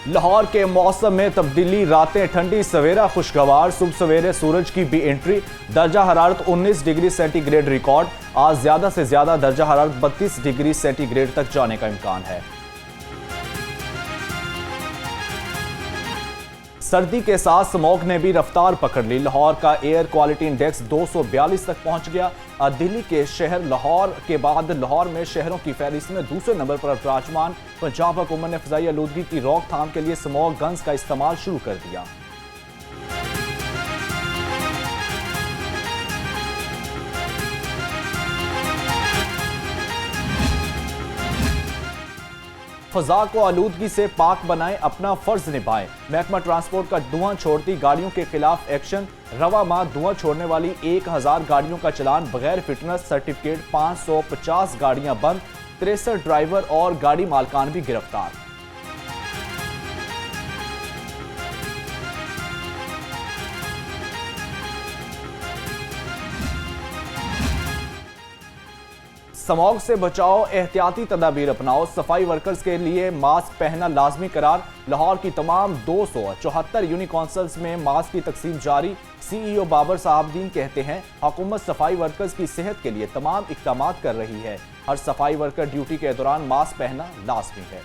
लाहौर के मौसम में तब्दीली, रातें ठंडी, सवेरा खुशगवार, सुबह सवेरे सूरज की भी एंट्री। दर्जा हरारत 19 डिग्री सेंटीग्रेड रिकॉर्ड। आज ज्यादा से ज्यादा दर्जा हरारत 32 डिग्री सेंटीग्रेड तक जाने का इम्कान है। सर्दी के साथ स्मॉग ने भी रफ्तार पकड़ ली। लाहौर का एयर क्वालिटी इंडेक्स 242 तक पहुंच गया। दिल्ली के शहर लाहौर के बाद लाहौर में शहरों की फहरिस्त में दूसरे नंबर पर विराजमान। पंजाब हुकूमत ने फ़ज़ाई आलूदगी की रोकथाम के लिए स्मॉग गन्स का इस्तेमाल शुरू कर दिया। फजा को आलूदगी से पाक बनाएं, अपना फर्ज निभाएं। महकमा ट्रांसपोर्ट का धुआं छोड़ती गाड़ियों के खिलाफ एक्शन। रवा माह धुआं छोड़ने वाली 1000 गाड़ियों का चलान बगैर फिटनेस सर्टिफिकेट। 550 गाड़ियां बंद। 63 ड्राइवर और गाड़ी मालकान भी गिरफ्तार। स्मॉग से बचाओ, एहतियाती तदाबीर अपनाओ। सफाई वर्कर्स के लिए मास्क पहनना लाजमी करार। लाहौर की तमाम 274 यूनिट काउंसिल्स में मास्क की तकसीम जारी। CEO बाबर साहबदीन कहते हैं, हुकूमत सफाई वर्कर्स की सेहत के लिए तमाम इक़दाम कर रही है। हर सफाई वर्कर ड्यूटी के दौरान मास्क पहनना लाजमी है।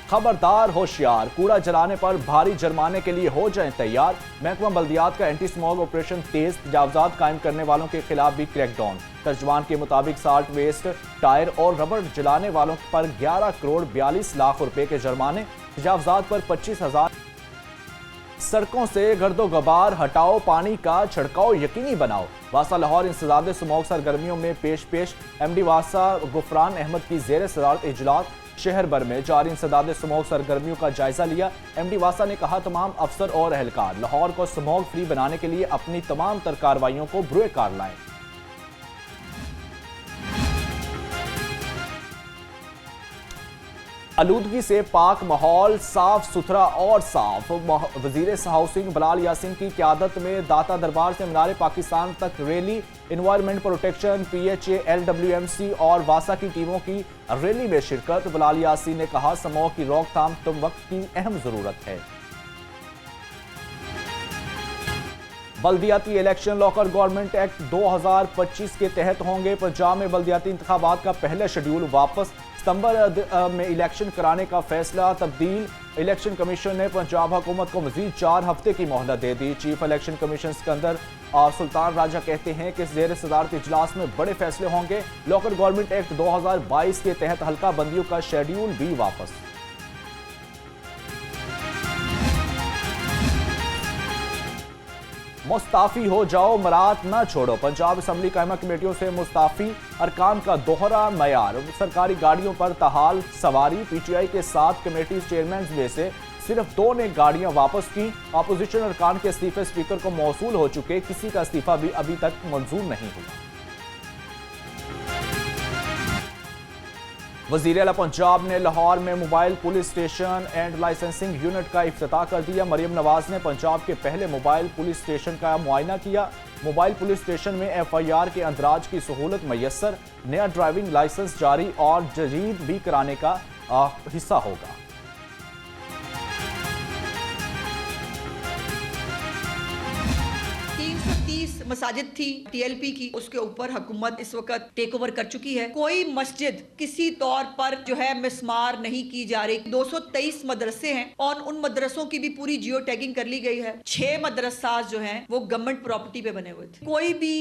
खबरदार, होशियार, कूड़ा जलाने पर भारी जुर्माने के लिए हो जाएं तैयार। महकमा बल्दियात का एंटी स्मॉग ऑपरेशन तेज। तजावुज़ात कायम करने वालों के खिलाफ भी क्रैकडाउन। तर्जुमान के मुताबिक साल्ट वेस्ट, टायर और रबड़ जलाने वालों पर 11 करोड़ 42 लाख रुपए के जुर्माने। तजावुज़ात पर 25,000। सड़कों से गर्दो गबार हटाओ, पानी का छिड़काव यकीनी बनाओ। वासा लाहौर इंसदाद स्मॉग सरगर्मियों में पेश। MD वासा गुफरान अहमद की ज़ेर सदारत इजलास। शहर भर में जारी इंसदाद स्मॉग सरगर्मियों का जायजा लिया। MD वासा ने कहा, तमाम अफसर और एहलकार लाहौर को स्मॉग फ्री बनाने के लिए अपनी तमाम तर कार्रवाइयों को बुरे कार लाएं। आलूदगी से पाक माहौल, साफ सुथरा और साफ। वजीर हाउसिंग बिलाल यासीन की क़यादत में दाता दरबार से मीनार पाकिस्तान तक rally. Environment protection, PHA, LWMC और वासा की टीमों की रैली में शिरकत। बिलाल यासीन ने कहा, स्मॉग की रोकथाम तुम वक्त की अहम जरूरत है। बल्दियाती इलेक्शन, लोकल गवर्नमेंट एक्ट 2025 के तहत होंगे। पंजाब में बल्दियाती इंतखाबात का पहला शेड्यूल वापस। सितंबर में इलेक्शन कराने का फैसला तब्दील। इलेक्शन कमीशन ने पंजाब हुकूमत को मजीद 4 हफ्ते की मोहलत दे दी। Chief election commission Sikandar Sultan Raja कहते हैं कि ज़ेर सदारत इजलास में बड़े फैसले होंगे। लोकल गवर्नमेंट एक्ट 2022 के तहत हल्का बंदियों का शेड्यूल भी वापस। मुस्ताफी हो जाओ, मरात ना छोड़ो। पंजाब असम्बली कायमा कमेटियों से मुस्ताफी अरकान का दोहरा मयार। सरकारी गाड़ियों पर तहाल सवारी। PTI के 7 कमेटी चेयरमैन में से सिर्फ 2 ने गाड़ियां वापस की। अपोजिशन अरकान के इस्तीफे स्पीकर को मौसूल हो चुके, किसी का इस्तीफा भी अभी तक मंजूर नहीं हुआ। वज़ीर आला पंजाब ने लाहौर में mobile police station and licensing unit का इफ्तिताह कर दिया। मरियम नवाज ने पंजाब के पहले मोबाइल पुलिस स्टेशन का मुआयना किया। मोबाइल पुलिस स्टेशन में FIR के अंदराज की सहूलत मैसर। नया ड्राइविंग लाइसेंस जारी और जदीद भी कराने का हिस्सा होगा। मसाजिद थी TLP की, उसके ऊपर हुकूमत इस वक्त टेक ओवर कर चुकी है। कोई मस्जिद किसी तौर पर जो है मिसमार नहीं की जा रही। 223 मदरसे हैं और उन मदरसों की भी पूरी जियो टैगिंग कर ली गई है। 6 मदरसा जो हैं वो गवर्नमेंट प्रॉपर्टी पे बने हुए थे। कोई भी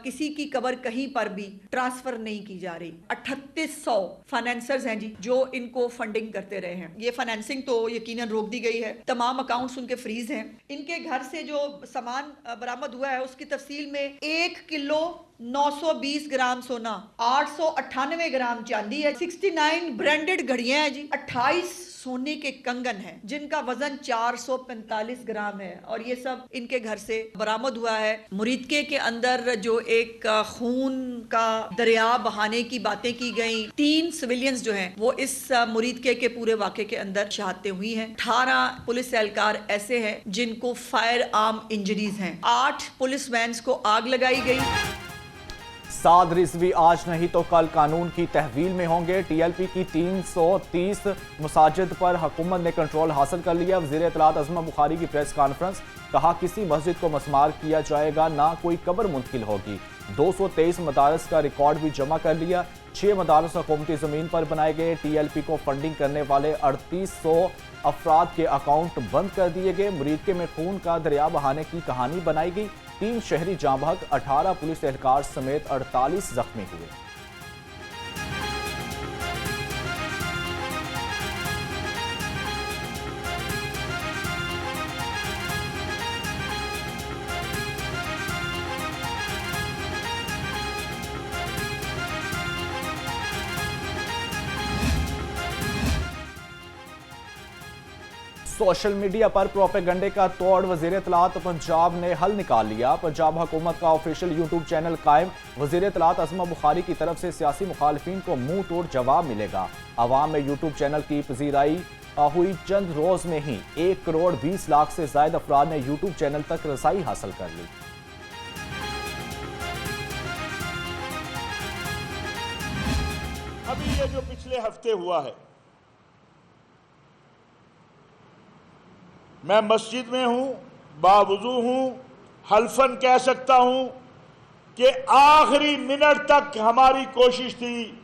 किसी की कबर कहीं पर भी ट्रांसफर नहीं की जा रही। 3800 फाइनेंसर्स हैं जी जो इनको फंडिंग करते रहे हैं। ये फाइनेंसिंग तो यकीनन रोक दी गई है। तमाम अकाउंट्स उनके फ्रीज हैं। इनके घर से जो सामान बरामद हुआ है उसकी तफसील में 1 किलो 920 ग्राम सोना, 898 ग्राम चांदी है, 69 ब्रांडेड घड़ियां हैं जी, 28 सोने के कंगन हैं जिनका वजन 445 ग्राम है और ये सब इनके घर से बरामद हुआ है। मुरीदके के अंदर जो एक खून का दरिया बहाने की बातें की गई, 3 सिविलियंस जो हैं वो इस मुरीदके के पूरे वाक़े के अंदर शहादतें हुई हैं। 18 पुलिस एहलकार ऐसे हैं जिनको फायर आर्म इंजरीज हैं। 8 पुलिस वैन्स को आग लगाई गई। साद रिजवी आज नहीं तो कल कानून की तहवील में होंगे। टीएलपी की 330 मसाजिद पर हुकूमत ने कंट्रोल हासिल कर लिया। वज़ीर इत्तलात अज़मा बुखारी की प्रेस कॉन्फ्रेंस, कहा किसी मस्जिद को मस्मार किया जाएगा, ना कोई कब्र मुंतकिल होगी। 223 मदारस का रिकॉर्ड भी जमा कर लिया। 6 मदारस हुकूमती ज़मीन पर बनाए गए। टीएलपी को फंडिंग करने वाले 3800 अफराद के अकाउंट बंद कर दिए गए। मुरीदके में खून का दरिया बहाने की कहानी बनाई गई। 3 शहरी जाँ बहक, 18 पुलिस एहलकार समेत 48 जख्मी हुए। सोशल मीडिया पर प्रोपेगंडे का तोड़, वज़ीर इत्तलात पंजाब ने हल निकाल लिया। पंजाब हुकूमत का ऑफिशियल यूट्यूब चैनल कायम। वज़ीर इत्तलात अज़मा बुखारी की तरफ से सियासी मुखालिफिन को मुंह तोड़ जवाब मिलेगा। अवाम में यूट्यूब चैनल की पजीराई हुई। चंद रोज में ही 1 करोड़ 20 लाख से ज्यादा अफराद ने यूट्यूब चैनल तक रसाई हासिल कर ली। अभी ये जो पिछले हफ्ते हुआ है, मैं मस्जिद में हूं, बावजू हूं, हल्फन कह सकता हूं कि आखिरी मिनट तक हमारी कोशिश थी,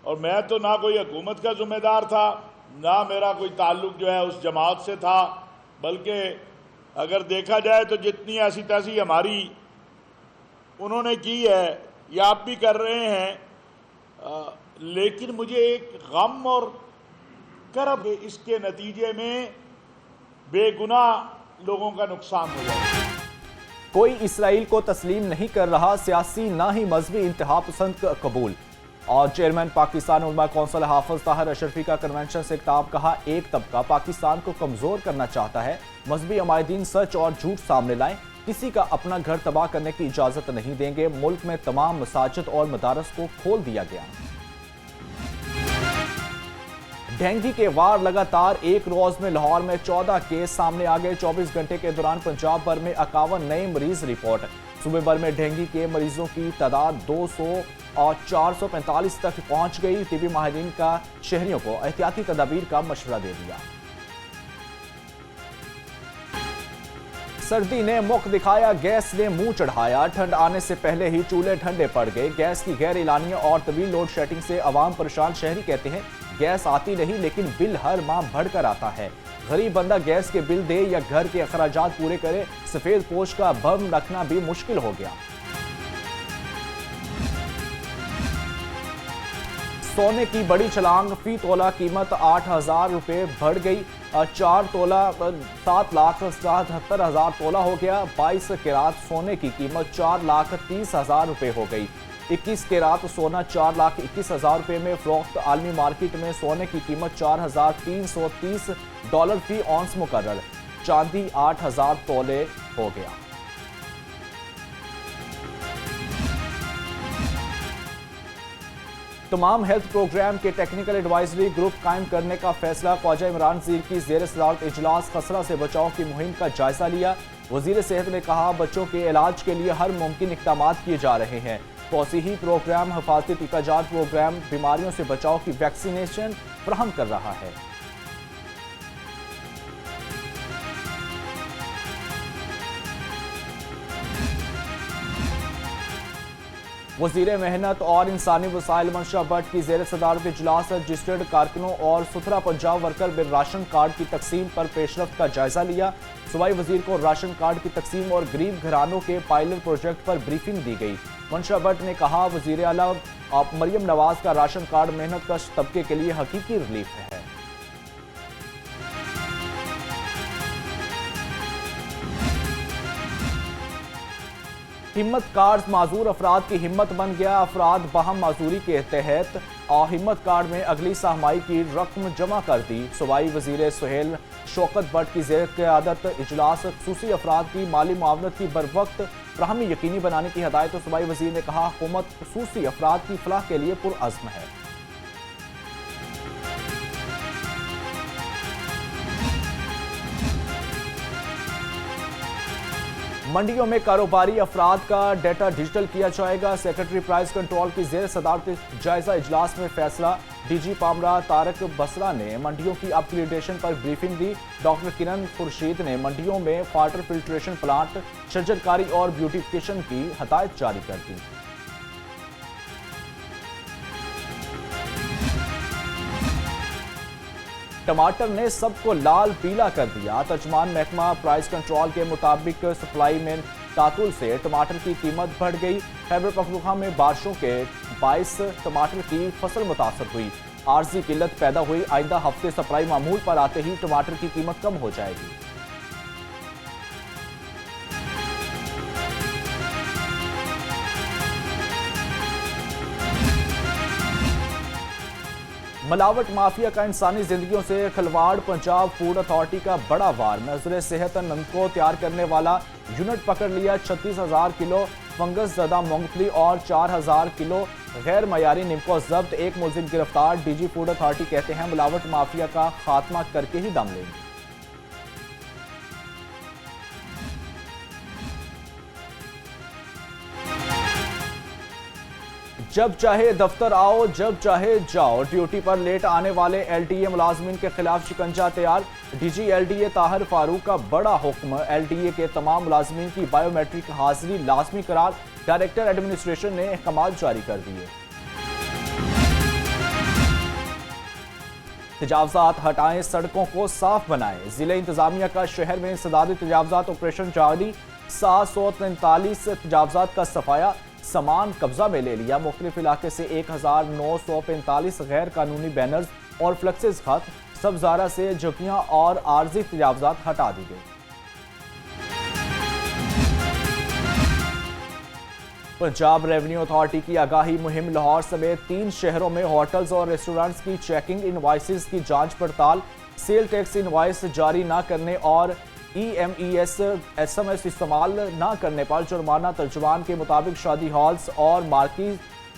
और मैं तो ना कोई हुकूमत का जिम्मेदार था, ना मेरा कोई ताल्लुक जो है उस जमात से था, बल्कि अगर देखा जाए तो जितनी ऐसी तैसी हमारी उन्होंने की है या आप भी कर रहे हैं, लेकिन मुझे एक गम और करब, इसके नतीजे में बेगुनाह लोगों का नुकसान हो जाए। कोई इसराइल को तस्लीम नहीं कर रहा, सियासी ना ही मजहबी इंतहा पसंद कबूल। और चेयरमैन पाकिस्तान उलमा कौंसिल हाफिज ताहिर अशरफी का कन्वेंशन से खिताब, कहा एक तबका पाकिस्तान को कमजोर करना चाहता है। मजहबी अमायदीन सच और झूठ सामने लाएं, किसी का अपना घर तबाह करने की इजाजत नहीं देंगे। मुल्क में तमाम मसाजिद और मदारस को खोल दिया गया। डेंगू के वार लगातार, एक रोज में लाहौर में 14 केस सामने आ गए। 24 घंटे के दौरान पंजाब भर में 51 नए मरीज रिपोर्ट। सूबे भर में डेंगू के मरीजों की तादाद 200 और 445 तक पहुंच गई। टीबी माहिरीन का शहरियों को एहतियाती तदाबीर का मशवरा दे दिया। सर्दी ने मुख दिखाया, गैस ने मुंह चढ़ाया। ठंड आने से पहले ही चूल्हे ठंडे पड़ गए। गैस की गैर एलानिया और तवील लोड शेडिंग से अवाम परेशान। शहरी कहते हैं गैस आती नहीं, लेकिन बिल हर माह बढ़कर आता है। गरीब बंदा गैस के बिल दे या घर के अखराजात पूरे करे, सफेद पोश का भरम रखना भी मुश्किल हो गया। सोने की बड़ी छलांग, फी तोला कीमत 8,000 रुपए बढ़ गई। 4 तोला 7,77,000 तोला हो गया। 22 कैरात सोने की कीमत 4,30,000 रुपए हो गई। 21 कैरात सोना 4,21,000 रुपए में फरोख्त। आलमी मार्केट में सोने की कीमत $4,330 फी औंस मुकर्रर। चांदी 8,000 तोले हो गया। तमाम हेल्थ प्रोग्राम के टेक्निकल एडवाइजरी ग्रुप कायम करने का फैसला। ख्वाजा इमरान ज़ीर की ज़ेर सदारत इजलास खसरा से बचाव की मुहिम का जायजा लिया। वजीर सेहत ने कहा बच्चों के इलाज के लिए हर मुमकिन इक़दाम किए जा रहे हैं। तौसीही प्रोग्राम, हिफाजती टीकाजात प्रोग्राम बीमारियों से बचाव की वैक्सीनेशन फराहम कर रहा है। वजीर मेहनत और इंसानी वसाइल मंशा भट्ट की ज़ेर सदारत इजलास रजिस्टर्ड कारकुनों और सुथरा Punjab worker bill ration card की तकसीम पर पेशरफ्त का जायजा लिया। सूबाई वजीर को राशन कार्ड की तकसीम और गरीब घरानों के पायलट प्रोजेक्ट पर ब्रीफिंग दी गई। मंशा भट्ट ने कहा वजीर आला मरियम नवाज का राशन कार्ड मेहनत कश तबके के लिए हकीकी रिलीफ है। हिम्मत कार्ड माजूर अफराद की हिम्मत बन गया। अफराद बहम माजूरी के तहत हिम्मत कार्ड में अगली सहमाई की रकम जमा कर दी। सूबाई वजीर सुहेल शौकत भट्ट की ज़ेर क़यादत इजलास खुसूसी अफराद की माली मुआवनत की बर वक्त फ्राहमी यकीनी बनाने की हदायत। सूबाई वजीर ने कहा हुकूमत खुसूसी अफराद की फलाह के लिए पुरअज़्म है। मंडियों में कारोबारी अफराद का डाटा डिजिटल किया जाएगा। सेक्रेटरी प्राइस कंट्रोल की जेर सदारत जायजा इजलास में फैसला। डीजी पामरा तारक बसरा ने मंडियों की अपग्रेडेशन पर ब्रीफिंग दी। डॉक्टर किरण खुर्शीद ने मंडियों में वाटर फिल्ट्रेशन प्लांट, शजरकारी और ब्यूटिफिकेशन की हदायत जारी कर दी। टमाटर ने सबको लाल पीला कर दिया। तर्जमान महकमा प्राइस कंट्रोल के मुताबिक सप्लाई में तातुल से टमाटर की कीमत बढ़ गई। खैबर पख्तूनख्वा में बारिशों के बायस टमाटर की फसल मुतासर हुई। आर्जी किल्लत पैदा हुई। आइंदा हफ्ते सप्लाई मामूल पर आते ही टमाटर की कीमत कम हो जाएगी। मिलावट माफिया का इंसानी जिंदगियों से खिलवाड़। पंजाब फूड अथॉरिटी का बड़ा वार। नजर सेहत नमको तैयार करने वाला यूनिट पकड़ लिया। 36,000 किलो फंगस ज़दा मूंगफली और 4,000 किलो गैर मयारी निमको जब्त। एक मुलजिम गिरफ्तार। डीजी फूड अथॉरिटी कहते हैं मिलावट माफिया का खात्मा करके ही दम लेंगे। जब चाहे दफ्तर आओ, जब चाहे जाओ। ड्यूटी पर लेट आने वाले एलडीए मुलाजमीन के खिलाफ शिकंजा तैयार। डीजी एलडीए ताहिर फारूक का बड़ा हुक्म। एलडीए के तमाम मुलाजमीन की बायोमेट्रिक हाजिरी लाजमी करार। डायरेक्टर एडमिनिस्ट्रेशन ने अहकाम जारी कर दिए। तजावजात हटाएं, सड़कों को साफ बनाएं। जिले इंतजामिया का शहर में इंसदादी तजावजात ऑपरेशन जारी। 743 तजावजात का सफाया। सामान कब्जा में ले लिया। मुख्तलिफ इलाके से 1945 गैर कानूनी बैनर्स और फ्लेक्सेस खत्म। सब्जारा से झुकियां और आर्जी तजावजात हटा दी गई। पंजाब रेवेन्यू अथॉरिटी की आगाही मुहिम। लाहौर समेत 3 शहरों में होटल्स और रेस्टोरेंट्स की चेकिंग, इनवाइसेस की जांच पड़ताल। सेल टैक्स इनवाइस जारी न करने और EMES SMS इस्तेमाल न करने पर जुर्माना। तर्जुमान के मुताबिक शादी हॉल्स और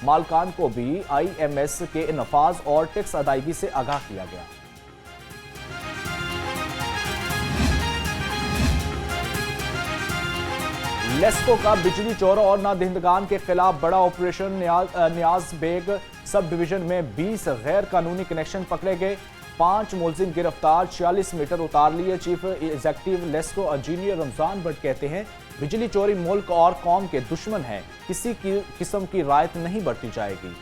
मालकान को भी IMS के नफाज और टैक्स अदायगी से आगाह किया गया। लेस्को का बिजली चोरों और नादहिंदगान के खिलाफ बड़ा ऑपरेशन। नियाज बेग सब डिवीजन में 20 गैर कानूनी कनेक्शन पकड़े गए। 5 मुलजिम गिरफ्तार। 46 मीटर उतार लिए। Chief executive LESCO engineer Ramzan Bhatt कहते हैं बिजली चोरी मुल्क और कौम के दुश्मन है। किसी की किस्म की रायत नहीं बरती जाएगी।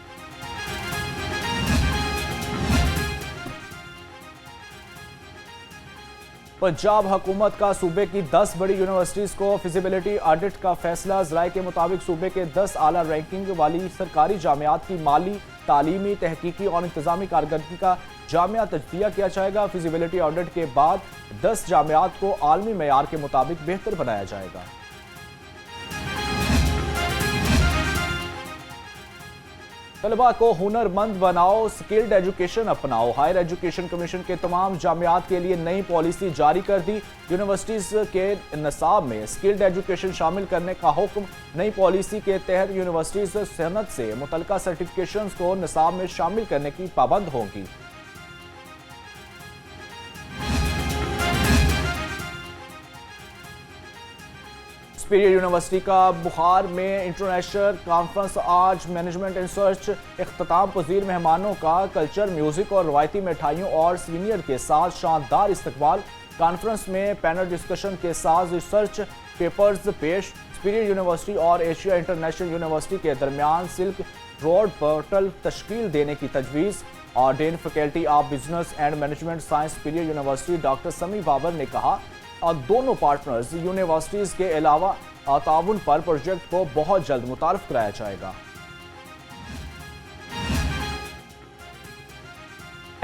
पंजाब हुकूमत का सूबे की 10 बड़ी यूनिवर्सिटीज को फिजिबिलिटी ऑडिट का फैसला। ज़राए के मुताबिक सूबे के 10 आला रैंकिंग वाली सरकारी जामियात की माली, तालीमी, तहकीकी और इंतजामी कारकर्दगी का जामिया तजदिया किया जाएगा। फिजिबिलिटी ऑडिट के बाद 10 जामियात को आलमी मेयार के मुताबिक बेहतर बनाया जाएगा। तलबा को हुनरमंद बनाओ, स्किल्ड एजुकेशन अपनाओ। हायर एजुकेशन कमीशन के तमाम जामियात के लिए नई पॉलिसी जारी कर दी। यूनिवर्सिटीज के निसाब में स्किल्ड एजुकेशन शामिल करने का हुक्म। नई पॉलिसी के तहत यूनिवर्सिटीज सनत से मुतल्लिका सर्टिफिकेशंस को निसाब में शामिल करने की पाबंद होंगी। सुपीरियर यूनिवर्सिटी का बुखार में इंटरनेशनल कॉन्फ्रेंस आज। मैनेजमेंट रिसर्च इख्तिताम पजीर मेहमानों का कल्चर, म्यूजिक और रवायती मिठाइयों और सीनियर के साथ शानदार इस्तकबाल। कॉन्फ्रेंस में पैनल डिस्कशन के साथ रिसर्च पेपर्स पेश। सुपीरियर यूनिवर्सिटी और एशिया इंटरनेशनल यूनिवर्सिटी के दरमियान सिल्क रोड पोर्टल तश्कील देने की तजवीज़। और dean faculty of business and management science superior university doctor Sami Babar ने कहा और दोनों पार्टनर्स यूनिवर्सिटीज के अलावा ताउन पर प्रोजेक्ट को बहुत जल्द मुतारफ कराया जाएगा।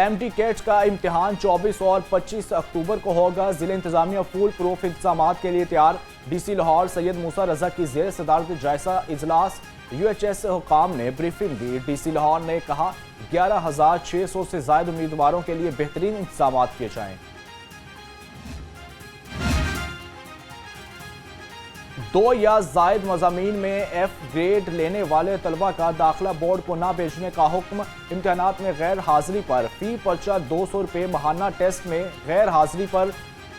MD कैट का इम्तिहान 24 और 25 अक्टूबर को होगा। जिले इंतजामिया फुल प्रूफ इंतजाम के लिए तैयार। DC लाहौर सैयद मूसा रजा की जेर सदारत जायजा इजलास। UHS हुकाम ने ब्रीफिंग दी। DC लाहौर ने कहा 11,600 से ज्यादा उम्मीदवारों के लिए बेहतरीन इंतजाम किए जाएं। 2 या जायद मज़ामीन में F ग्रेड लेने वाले तलबा का दाखिला बोर्ड को ना भेजने का हुक्म। इम्तिहानात में गैर हाजिरी पर फी पर्चा 200 रुपये। महाना टेस्ट में गैर हाजिरी पर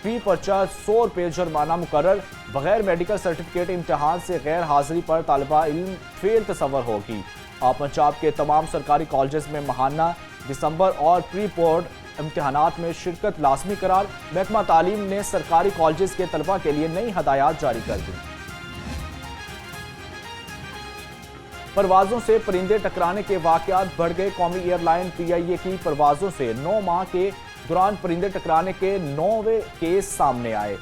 फी पर्चा 100 रुपये जुर्माना मुकर्रर। बगैर मेडिकल सर्टिफिकेट इम्तिहान से गैर हाजिरी पर तालिबा इल्म फेल तस्वर होगी। पंजाब के तमाम सरकारी कॉलेज में माहाना, दिसंबर और प्री बोर्ड इम्तिहानात में शिरकत लाजमी करार। महकमा तालीम ने सरकारी कॉलेज के तलबा के लिए नई हदायत जारी कर दी। परवाजों से परिंदे टकराने के वाकयात बढ़ गए। कौमी एयरलाइन PIA की परवाजों से 9 माह के दौरान परिंदे टकराने के 9वें केस सामने आए।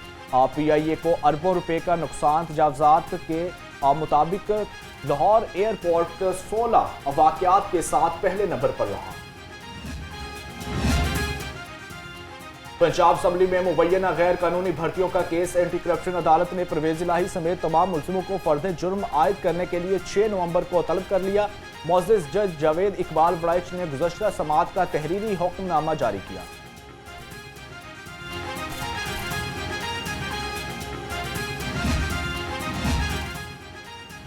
PIA को अरबों रुपए का नुकसान। तजावजात के मुताबिक लाहौर एयरपोर्ट 16 वाकयात के साथ पहले नंबर पर रहा। पंजाब असम्बली में मुबैना गैर कानूनी भर्तियों का केस। एंटी करप्शन अदालत ने परवेज इलाही समेत तमाम मुलजिमों को फर्द जुर्म आयद करने के लिए 6 नवंबर को तलब कर लिया। मोअज़्ज़िज़ जज जावेद इकबाल बड़ाइच ने गुज़श्ता समात का तहरीरी हुक्मनामा जारी किया।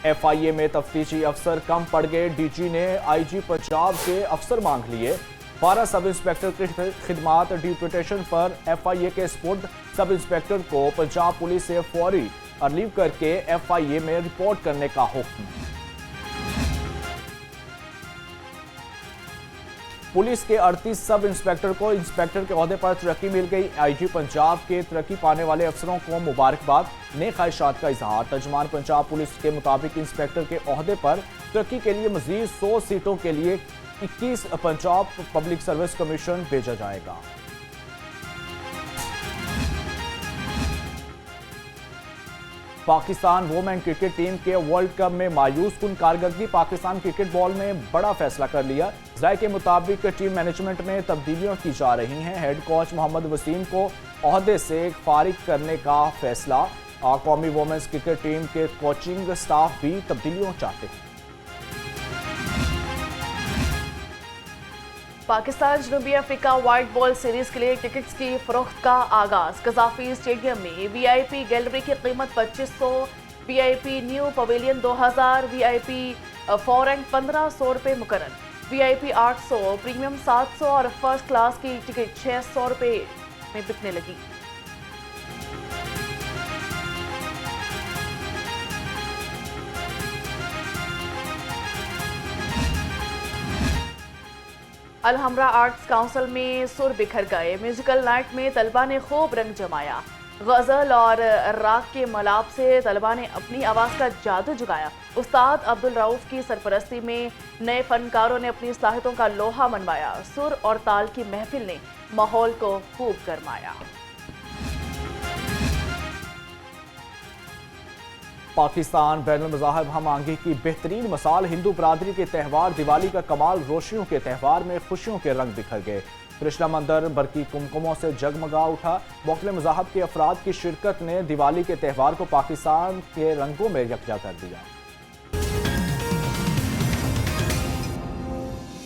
FIA में तफ्तीशी अफसर कम पड़ गए। DG ने IG पंजाब के अफसर मांग लिए। 12 सब इंस्पेक्टर की खिदमात डिप्यूटेशन पर FIA के स्पुर्द। सब इंस्पेक्टर को पंजाब पुलिस से फौरी रिलीव करके FIA में रिपोर्ट करने का हुक्म। पुलिस के 38 सब इंस्पेक्टर को इंस्पेक्टर के ओहदे पर तरक्की मिल गई। IG पंजाब के तरक्की पाने वाले अफसरों को मुबारकबाद। नए ख्वाहिशात का इजहार। तर्जुमान पंजाब पुलिस के मुताबिक इंस्पेक्टर के ओहदे पर तरक्की के लिए मजीद 100 सीटों के लिए 21 पंजाब पब्लिक सर्विस कमीशन भेजा जाएगा। पाकिस्तान वुमेन क्रिकेट टीम के वर्ल्ड कप में मायूस कुन कारकर्दगी। पाकिस्तान क्रिकेट बॉल में बड़ा फैसला कर लिया। ज़ाय के मुताबिक टीम मैनेजमेंट में तब्दीलियां की जा रही हैं। हेड कोच मोहम्मद वसीम को ओहदे से फारिग करने का फैसला। कौमी वुमेन्स क्रिकेट टीम के कोचिंग स्टाफ भी तब्दीलियों चाहते हैं। पाकिस्तान जनूबी अफ्रीका वाइट बॉल सीरीज के लिए टिकट्स की फरोख्त का आगाज। कजाफी स्टेडियम में VIP गैलरी की कीमत 2500, VIP new pavilion 2000, VIP foreign 1500 रुपये मुकर्रर। VIP 800, प्रीमियम 700 और फर्स्ट क्लास की टिकट 600 रुपये में बिकने लगी। अलहमरा आर्ट्स काउंसिल में सुर बिखर गए। म्यूजिकल नाइट में तलबा ने खूब रंग जमाया। गज़ल और राग के मलाप से तलबा ने अपनी आवाज़ का जादू जुगाया। उस्ताद अब्दुल रऊफ की सरपरस्ती में नए फनकारों ने अपनी सलाहियतों का लोहा मनवाया। सुर और ताल की महफिल ने माहौल को खूब गरमाया। पाकिस्तान बैनुल मज़ाहिब हम आहंगी की बेहतरीन मिसाल। हिंदू बरादरी के त्यौहार दिवाली का कमाल। रोशनियों के त्यौहार में खुशियों के रंग बिखर गए। कृष्णा मंदिर बरकी कुमकुमों से जगमगा उठा। मुख्तलिफ मज़ाहब के अफराद की शिरकत ने दिवाली के त्यौहार को पाकिस्तान के रंगों में यकजा कर दिया।